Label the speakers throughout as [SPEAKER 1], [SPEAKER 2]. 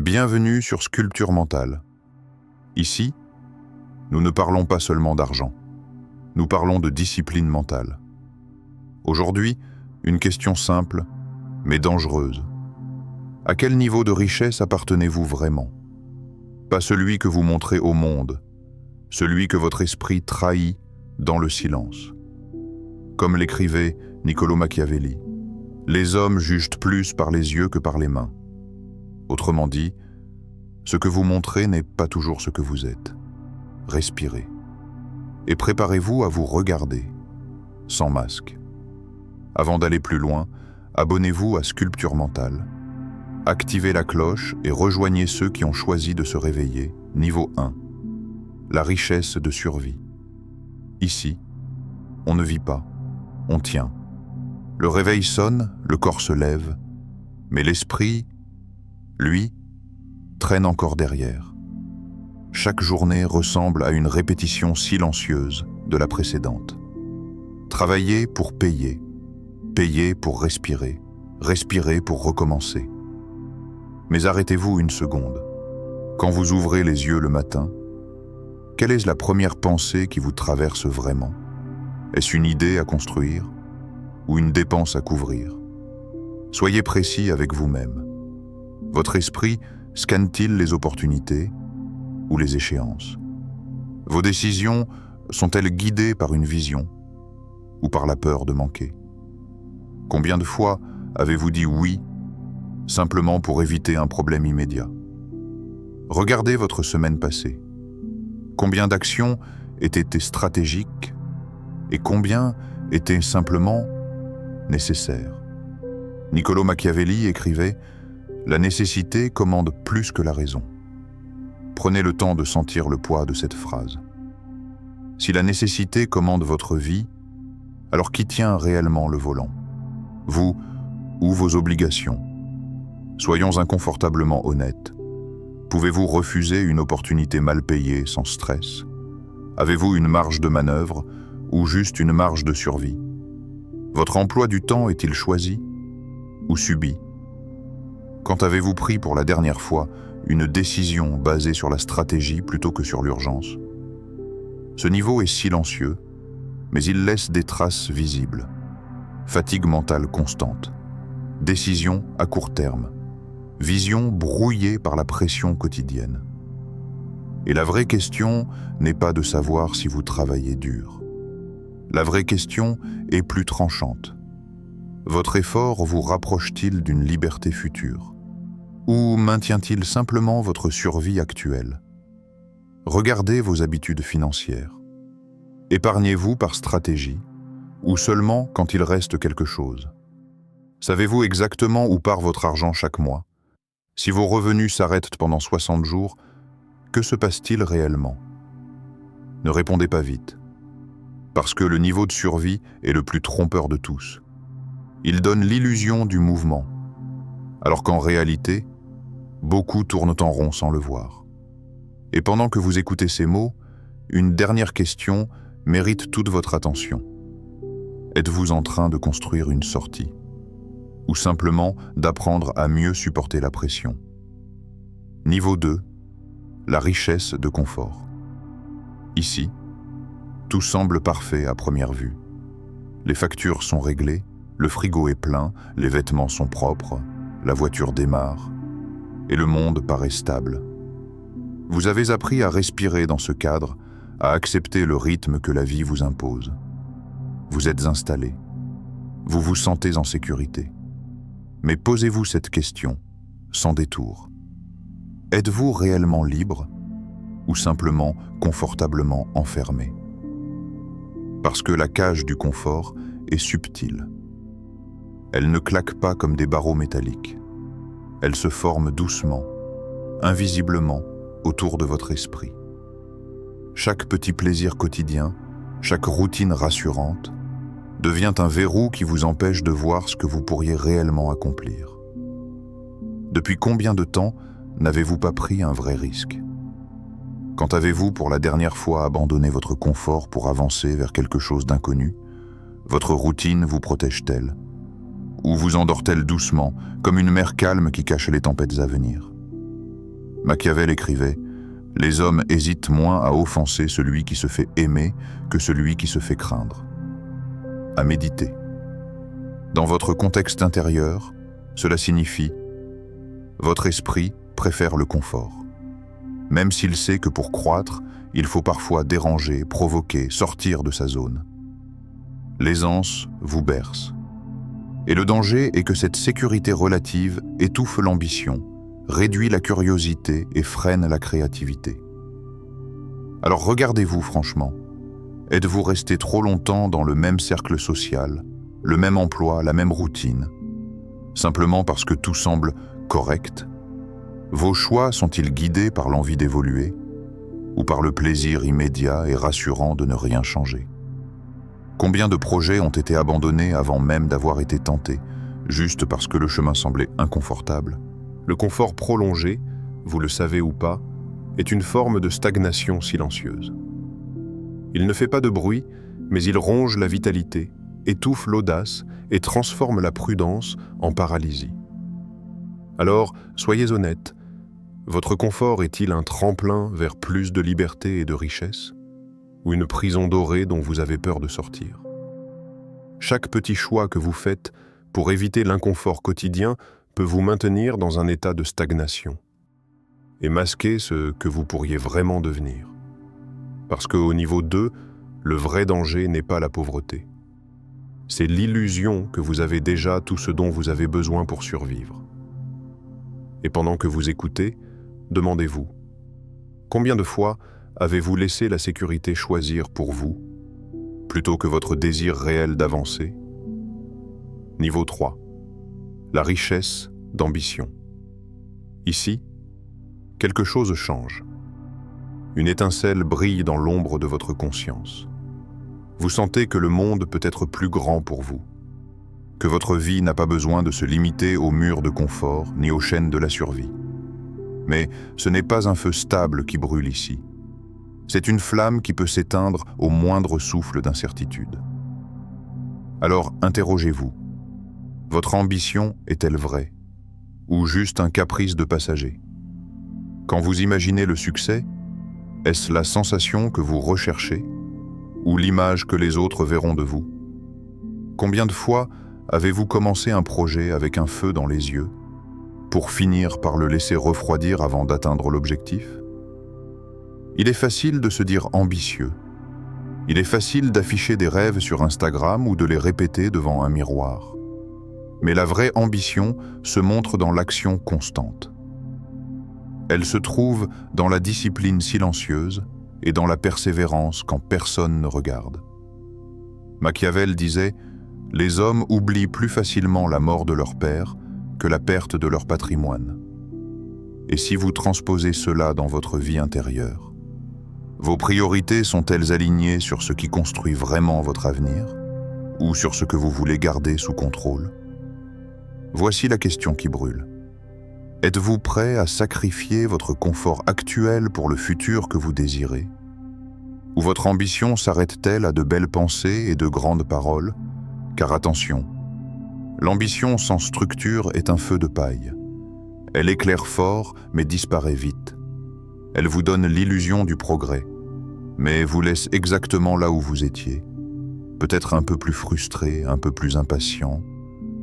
[SPEAKER 1] Bienvenue sur Sculpture Mentale. Ici, nous ne parlons pas seulement d'argent. Nous parlons de discipline mentale. Aujourd'hui, une question simple, mais dangereuse. À quel niveau de richesse appartenez-vous vraiment? Pas celui que vous montrez au monde, celui que votre esprit trahit dans le silence. Comme l'écrivait Niccolò Machiavelli, les hommes jugent plus par les yeux que par les mains. Autrement dit, ce que vous montrez n'est pas toujours ce que vous êtes. Respirez. Et préparez-vous à vous regarder, sans masque. Avant d'aller plus loin, abonnez-vous à Sculpture Mentale. Activez la cloche et rejoignez ceux qui ont choisi de se réveiller. Niveau 1. La richesse de survie. Ici, on ne vit pas, on tient. Le réveil sonne, le corps se lève, mais l'esprit, lui, traîne encore derrière. Chaque journée ressemble à une répétition silencieuse de la précédente. Travailler pour payer, payer pour respirer, respirer pour recommencer. Mais arrêtez-vous une seconde. Quand vous ouvrez les yeux le matin, quelle est la première pensée qui vous traverse vraiment? Est-ce une idée à construire ou une dépense à couvrir? Soyez précis avec vous-même. Votre esprit scanne-t-il les opportunités ou les échéances? Vos décisions sont-elles guidées par une vision ou par la peur de manquer? Combien de fois avez-vous dit oui simplement pour éviter un problème immédiat? Regardez votre semaine passée. Combien d'actions étaient stratégiques et combien étaient simplement nécessaires? Niccolò Machiavelli écrivait « La nécessité commande plus que la raison ». Prenez le temps de sentir le poids de cette phrase. Si la nécessité commande votre vie, alors qui tient réellement le volant? Vous ou vos obligations? Soyons inconfortablement honnêtes. Pouvez-vous refuser une opportunité mal payée sans stress? Avez-vous une marge de manœuvre ou juste une marge de survie? Votre emploi du temps est-il choisi ou subi? Quand avez-vous pris pour la dernière fois une décision basée sur la stratégie plutôt que sur l'urgence? Ce niveau est silencieux, mais il laisse des traces visibles. Fatigue mentale constante, décision à court terme, vision brouillée par la pression quotidienne. Et la vraie question n'est pas de savoir si vous travaillez dur. La vraie question est plus tranchante. Votre effort vous rapproche-t-il d'une liberté future? Ou maintient-il simplement votre survie actuelle? Regardez vos habitudes financières. Épargnez-vous par stratégie ou seulement quand il reste quelque chose? Savez-vous exactement où part votre argent chaque mois? Si vos revenus s'arrêtent pendant 60 jours, que se passe-t-il réellement? Ne répondez pas vite, parce que le niveau de survie est le plus trompeur de tous. Il donne l'illusion du mouvement, alors qu'en réalité, beaucoup tournent en rond sans le voir. Et pendant que vous écoutez ces mots, une dernière question mérite toute votre attention. Êtes-vous en train de construire une sortie? Ou simplement d'apprendre à mieux supporter la pression? Niveau 2, la richesse de confort. Ici, tout semble parfait à première vue. Les factures sont réglées, le frigo est plein, les vêtements sont propres, la voiture démarre, et le monde paraît stable. Vous avez appris à respirer dans ce cadre, à accepter le rythme que la vie vous impose. Vous êtes installé. Vous vous sentez en sécurité. Mais posez-vous cette question, sans détour. Êtes-vous réellement libre ou simplement confortablement enfermé? Parce que la cage du confort est subtile. Elle ne claque pas comme des barreaux métalliques. Elle se forme doucement, invisiblement, autour de votre esprit. Chaque petit plaisir quotidien, chaque routine rassurante, devient un verrou qui vous empêche de voir ce que vous pourriez réellement accomplir. Depuis combien de temps n'avez-vous pas pris un vrai risque? Quand avez-vous pour la dernière fois abandonné votre confort pour avancer vers quelque chose d'inconnu? Votre routine vous protège-t-elle? Ou vous endort-elle doucement, comme une mer calme qui cache les tempêtes à venir? Machiavel écrivait « Les hommes hésitent moins à offenser celui qui se fait aimer que celui qui se fait craindre ». À méditer. Dans votre contexte intérieur, cela signifie « Votre esprit préfère le confort ». Même s'il sait que pour croître, il faut parfois déranger, provoquer, sortir de sa zone. L'aisance vous berce. Et le danger est que cette sécurité relative étouffe l'ambition, réduit la curiosité et freine la créativité. Alors regardez-vous franchement. Êtes-vous resté trop longtemps dans le même cercle social, le même emploi, la même routine, simplement parce que tout semble correct? Vos choix sont-ils guidés par l'envie d'évoluer ou par le plaisir immédiat et rassurant de ne rien changer? Combien de projets ont été abandonnés avant même d'avoir été tentés, juste parce que le chemin semblait inconfortable?
[SPEAKER 2] Le confort prolongé, vous le savez ou pas, est une forme de stagnation silencieuse. Il ne fait pas de bruit, mais il ronge la vitalité, étouffe l'audace et transforme la prudence en paralysie. Alors, soyez honnête, votre confort est-il un tremplin vers plus de liberté et de richesse, ou une prison dorée dont vous avez peur de sortir? Chaque petit choix que vous faites pour éviter l'inconfort quotidien peut vous maintenir dans un état de stagnation et masquer ce que vous pourriez vraiment devenir. Parce qu'au niveau 2, le vrai danger n'est pas la pauvreté. C'est l'illusion que vous avez déjà tout ce dont vous avez besoin pour survivre. Et pendant que vous écoutez, demandez-vous, combien de fois avez-vous laissé la sécurité choisir pour vous, plutôt que votre désir réel d'avancer? Niveau 3. La richesse d'ambition. Ici, quelque chose change. Une étincelle brille dans l'ombre de votre conscience. Vous sentez que le monde peut être plus grand pour vous, que votre vie n'a pas besoin de se limiter aux murs de confort ni aux chaînes de la survie. Mais ce n'est pas un feu stable qui brûle ici. C'est une flamme qui peut s'éteindre au moindre souffle d'incertitude. Alors interrogez-vous. Votre ambition est-elle vraie? Ou juste un caprice de passager? Quand vous imaginez le succès, est-ce la sensation que vous recherchez? Ou l'image que les autres verront de vous? Combien de fois avez-vous commencé un projet avec un feu dans les yeux, pour finir par le laisser refroidir avant d'atteindre l'objectif? Il est facile de se dire ambitieux. Il est facile d'afficher des rêves sur Instagram ou de les répéter devant un miroir. Mais la vraie ambition se montre dans l'action constante. Elle se trouve dans la discipline silencieuse et dans la persévérance quand personne ne regarde. Machiavel disait « Les hommes oublient plus facilement la mort de leur père que la perte de leur patrimoine. » Et si vous transposez cela dans votre vie intérieure, vos priorités sont-elles alignées sur ce qui construit vraiment votre avenir ou sur ce que vous voulez garder sous contrôle? Voici la question qui brûle. Êtes-vous prêt à sacrifier votre confort actuel pour le futur que vous désirez? Ou votre ambition s'arrête-t-elle à de belles pensées et de grandes paroles? Car attention, l'ambition sans structure est un feu de paille. Elle éclaire fort, mais disparaît vite. Elle vous donne l'illusion du progrès, mais vous laisse exactement là où vous étiez. Peut-être un peu plus frustré, un peu plus impatient,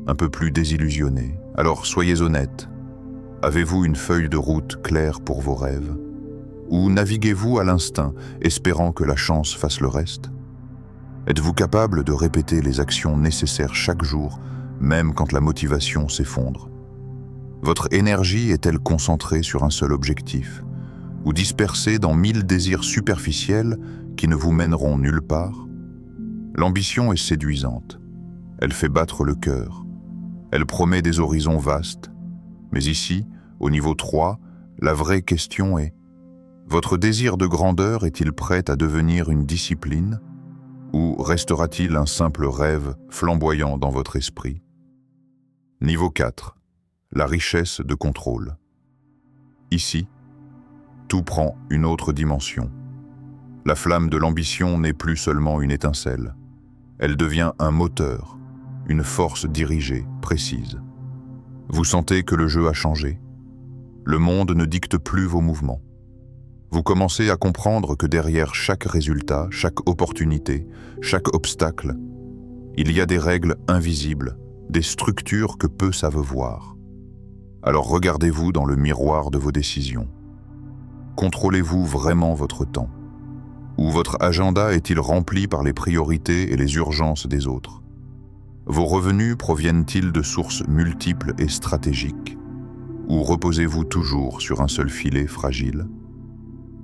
[SPEAKER 2] un peu plus désillusionné. Alors soyez honnête. Avez-vous une feuille de route claire pour vos rêves? Ou naviguez-vous à l'instinct, espérant que la chance fasse le reste? Êtes-vous capable de répéter les actions nécessaires chaque jour, même quand la motivation s'effondre? Votre énergie est-elle concentrée sur un seul objectif, ou dispersée dans 1000 désirs superficiels qui ne vous mèneront nulle part? L'ambition est séduisante. Elle fait battre le cœur. Elle promet des horizons vastes. Mais ici, au niveau 3, la vraie question est: votre désir de grandeur est-il prêt à devenir une discipline, ou restera-t-il un simple rêve flamboyant dans votre esprit? Niveau 4. La richesse de contrôle. Ici, tout prend une autre dimension. La flamme de l'ambition n'est plus seulement une étincelle. Elle devient un moteur, une force dirigée, précise. Vous sentez que le jeu a changé?
[SPEAKER 1] Le monde ne dicte plus vos mouvements. Vous commencez à comprendre que derrière chaque résultat, chaque opportunité, chaque obstacle, il y a des règles invisibles, des structures que peu savent voir. Alors regardez-vous dans le miroir de vos décisions. Contrôlez-vous vraiment votre temps? Ou votre agenda est-il rempli par les priorités et les urgences des autres? Vos revenus proviennent-ils de sources multiples et stratégiques? Ou reposez-vous toujours sur un seul filet fragile?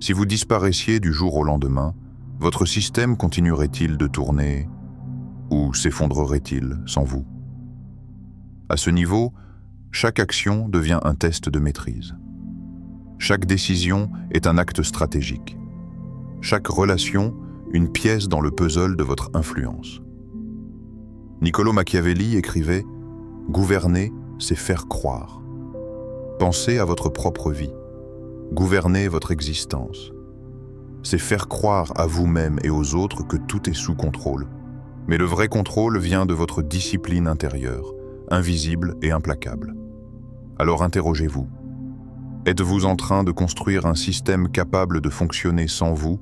[SPEAKER 1] Si vous disparaissiez du jour au lendemain, votre système continuerait-il de tourner ou s'effondrerait-il sans vous? À ce niveau, chaque action devient un test de maîtrise. Chaque décision est un acte stratégique. Chaque relation, une pièce dans le puzzle de votre influence. Niccolò Machiavelli écrivait « Gouverner, c'est faire croire ». Pensez à votre propre vie. Gouverner votre existence. C'est faire croire à vous-même et aux autres que tout est sous contrôle. Mais le vrai contrôle vient de votre discipline intérieure, invisible et implacable. Alors interrogez-vous. Êtes-vous en train de construire un système capable de fonctionner sans vous,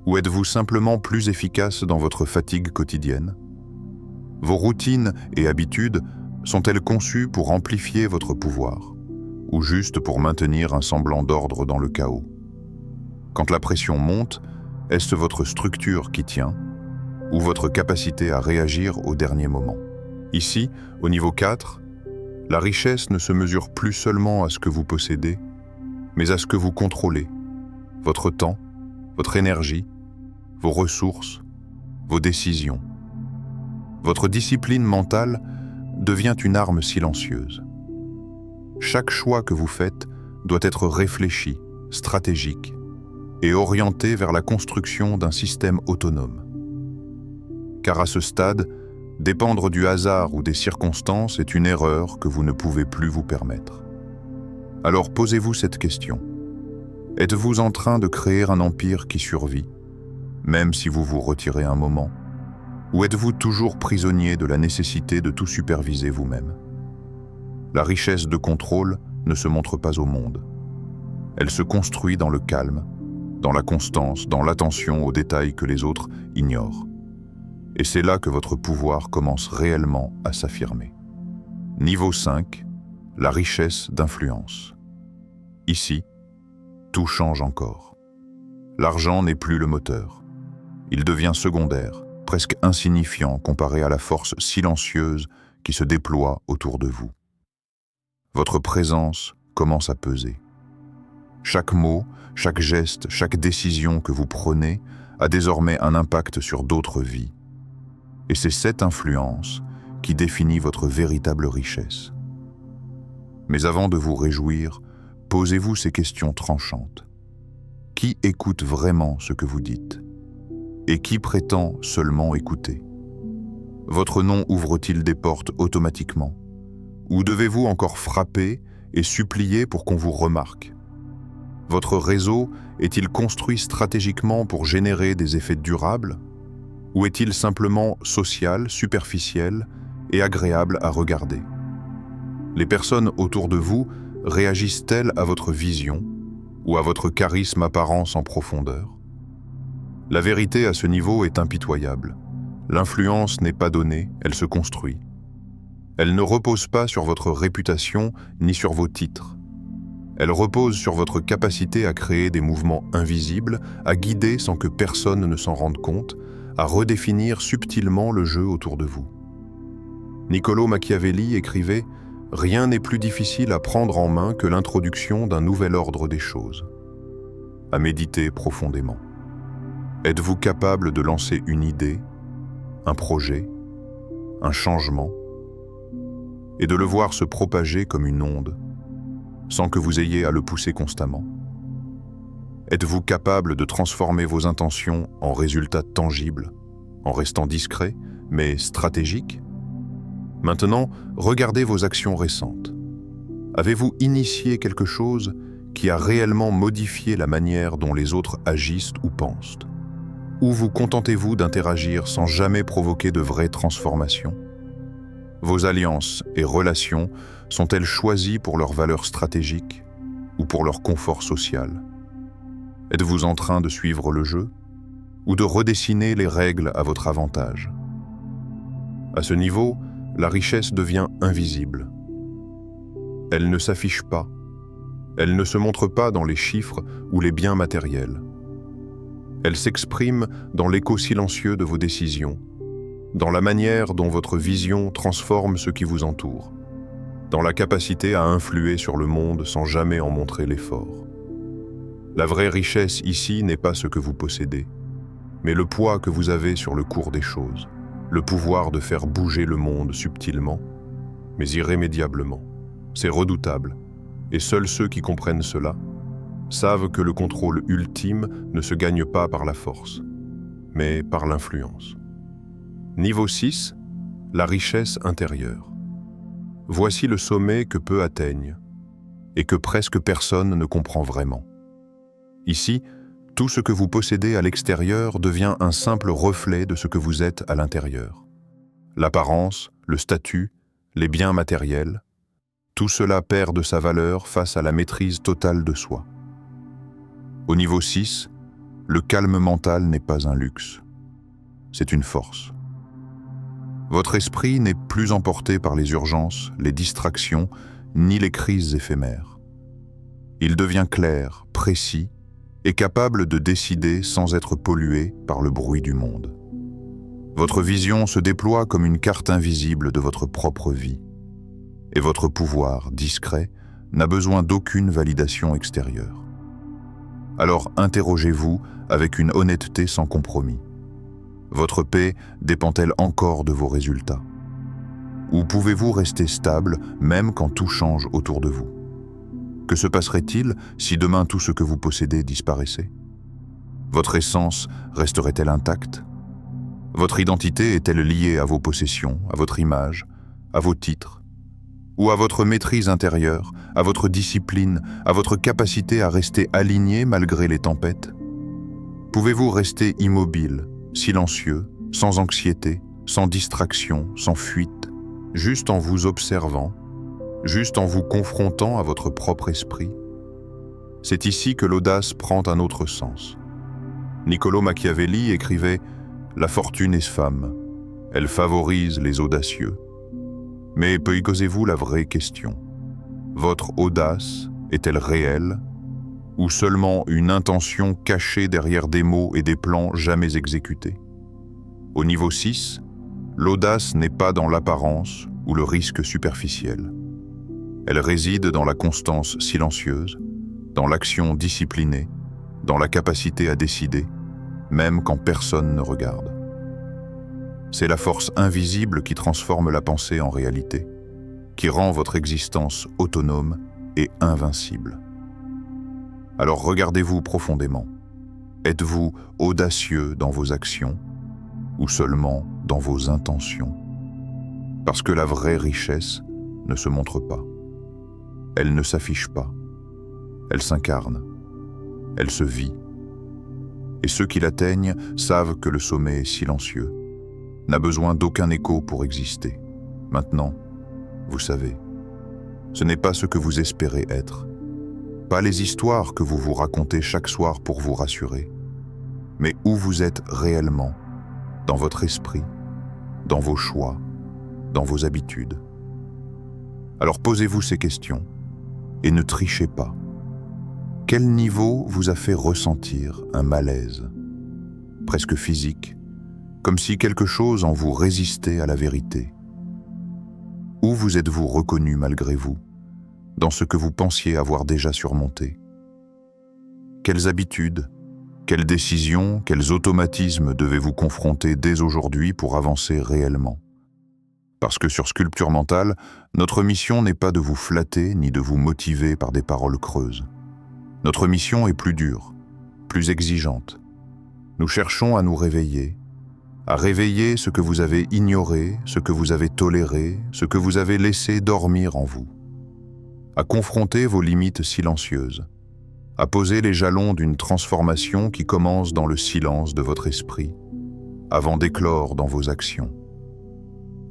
[SPEAKER 1] ou êtes-vous simplement plus efficace dans votre fatigue quotidienne? Vos routines et habitudes sont-elles conçues pour amplifier votre pouvoir, ou juste pour maintenir un semblant d'ordre dans le chaos? Quand la pression monte, est-ce votre structure qui tient, ou votre capacité à réagir au dernier moment? Ici, au niveau 4, la richesse ne se mesure plus seulement à ce que vous possédez, mais à ce que vous contrôlez, votre temps, votre énergie, vos ressources, vos décisions. Votre discipline mentale devient une arme silencieuse. Chaque choix que vous faites doit être réfléchi, stratégique et orienté vers la construction d'un système autonome. Car à ce stade, dépendre du hasard ou des circonstances est une erreur que vous ne pouvez plus vous permettre. Alors posez-vous cette question. Êtes-vous en train de créer un empire qui survit, même si vous vous retirez un moment? Ou êtes-vous toujours prisonnier de la nécessité de tout superviser vous-même? La richesse de contrôle ne se montre pas au monde. Elle se construit dans le calme, dans la constance, dans l'attention aux détails que les autres ignorent. Et c'est là que votre pouvoir commence réellement à s'affirmer. Niveau 5, la richesse d'influence. Ici, tout change encore. L'argent n'est plus le moteur. Il devient secondaire, presque insignifiant comparé à la force silencieuse qui se déploie autour de vous. Votre présence commence à peser. Chaque mot, chaque geste, chaque décision que vous prenez a désormais un impact sur d'autres vies. Et c'est cette influence qui définit votre véritable richesse. Mais avant de vous réjouir, posez-vous ces questions tranchantes. Qui écoute vraiment ce que vous dites? Et qui prétend seulement écouter? Votre nom ouvre-t-il des portes automatiquement? Ou devez-vous encore frapper et supplier pour qu'on vous remarque? Votre réseau est-il construit stratégiquement pour générer des effets durables? Ou est-il simplement social, superficiel et agréable à regarder? Les personnes autour de vous réagissent-elles à votre vision ou à votre charisme apparent sans profondeur? La vérité à ce niveau est impitoyable. L'influence n'est pas donnée, elle se construit. Elle ne repose pas sur votre réputation ni sur vos titres. Elle repose sur votre capacité à créer des mouvements invisibles, à guider sans que personne ne s'en rende compte, à redéfinir subtilement le jeu autour de vous. Niccolò Machiavelli écrivait « Rien n'est plus difficile à prendre en main que l'introduction d'un nouvel ordre des choses. » À méditer profondément. Êtes-vous capable de lancer une idée, un projet, un changement, et de le voir se propager comme une onde, sans que vous ayez à le pousser constamment? Êtes-vous capable de transformer vos intentions en résultats tangibles, en restant discret, mais stratégique? Maintenant, regardez vos actions récentes. Avez-vous initié quelque chose qui a réellement modifié la manière dont les autres agissent ou pensent? Ou vous contentez-vous d'interagir sans jamais provoquer de vraies transformations? Vos alliances et relations sont-elles choisies pour leurs valeurs stratégiques ou pour leur confort social? Êtes-vous en train de suivre le jeu ou de redessiner les règles à votre avantage? À ce niveau, la richesse devient invisible. Elle ne s'affiche pas. Elle ne se montre pas dans les chiffres ou les biens matériels. Elle s'exprime dans l'écho silencieux de vos décisions, dans la manière dont votre vision transforme ce qui vous entoure, dans la capacité à influer sur le monde sans jamais en montrer l'effort. La vraie richesse ici n'est pas ce que vous possédez, mais le poids que vous avez sur le cours des choses, le pouvoir de faire bouger le monde subtilement, mais irrémédiablement. C'est redoutable, et seuls ceux qui comprennent cela savent que le contrôle ultime ne se gagne pas par la force, mais par l'influence. Niveau 6, la richesse intérieure. Voici le sommet que peu atteignent, et que presque personne ne comprend vraiment. Ici, tout ce que vous possédez à l'extérieur devient un simple reflet de ce que vous êtes à l'intérieur. L'apparence, le statut, les biens matériels, tout cela perd de sa valeur face à la maîtrise totale de soi. Au niveau 6, le calme mental n'est pas un luxe, c'est une force. Votre esprit n'est plus emporté par les urgences, les distractions, ni les crises éphémères. Il devient clair, précis, et capable de décider sans être pollué par le bruit du monde. Votre vision se déploie comme une carte invisible de votre propre vie, et votre pouvoir, discret, n'a besoin d'aucune validation extérieure. Alors interrogez-vous avec une honnêteté sans compromis. Votre paix dépend-elle encore de vos résultats? Ou pouvez-vous rester stable même quand tout change autour de vous? Que se passerait-il si demain tout ce que vous possédez disparaissait? Votre essence resterait-elle intacte? Votre identité est-elle liée à vos possessions, à votre image, à vos titres? Ou à votre maîtrise intérieure, à votre discipline, à votre capacité à rester aligné malgré les tempêtes? Pouvez-vous rester immobile, silencieux, sans anxiété, sans distraction, sans fuite, juste en vous observant, juste en vous confrontant à votre propre esprit? C'est ici que l'audace prend un autre sens. Niccolò Machiavelli écrivait « La fortune est femme, elle favorise les audacieux ». Mais posez-vous la vraie question. Votre audace est-elle réelle ou seulement une intention cachée derrière des mots et des plans jamais exécutés? Au niveau 6, l'audace n'est pas dans l'apparence ou le risque superficiel. Elle réside dans la constance silencieuse, dans l'action disciplinée, dans la capacité à décider, même quand personne ne regarde. C'est la force invisible qui transforme la pensée en réalité, qui rend votre existence autonome et invincible. Alors regardez-vous profondément. Êtes-vous audacieux dans vos actions ou seulement dans vos intentions? Parce que la vraie richesse ne se montre pas. Elle ne s'affiche pas. Elle s'incarne. Elle se vit. Et ceux qui l'atteignent savent que le sommet est silencieux, n'a besoin d'aucun écho pour exister. Maintenant, vous savez, ce n'est pas ce que vous espérez être, pas les histoires que vous vous racontez chaque soir pour vous rassurer, mais où vous êtes réellement, dans votre esprit, dans vos choix, dans vos habitudes. Alors posez-vous ces questions et ne trichez pas. Quel niveau vous a fait ressentir un malaise, presque physique, comme si quelque chose en vous résistait à la vérité? Où vous êtes-vous reconnu malgré vous, dans ce que vous pensiez avoir déjà surmonté? Quelles habitudes, quelles décisions, quels automatismes devez-vous confronter dès aujourd'hui pour avancer réellement? Parce que sur Sculpture Mentale, notre mission n'est pas de vous flatter ni de vous motiver par des paroles creuses. Notre mission est plus dure, plus exigeante. Nous cherchons à nous réveiller, à réveiller ce que vous avez ignoré, ce que vous avez toléré, ce que vous avez laissé dormir en vous, à confronter vos limites silencieuses, à poser les jalons d'une transformation qui commence dans le silence de votre esprit, avant d'éclore dans vos actions.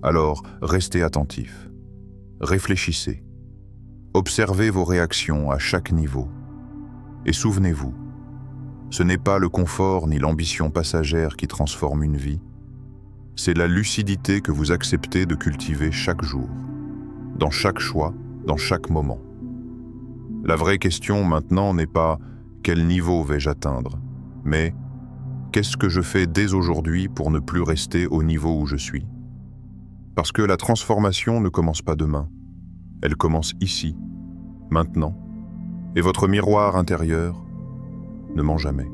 [SPEAKER 1] Alors, restez attentifs, réfléchissez, Observez vos réactions à chaque niveau. Et souvenez-vous, ce n'est pas le confort ni l'ambition passagère qui transforment une vie, c'est la lucidité que vous acceptez de cultiver chaque jour, dans chaque choix, dans chaque moment. La vraie question maintenant n'est pas « quel niveau vais-je atteindre ?», mais « qu'est-ce que je fais dès aujourd'hui pour ne plus rester au niveau où je suis ?» Parce que la transformation ne commence pas demain, elle commence ici, maintenant, et votre miroir intérieur ne ment jamais.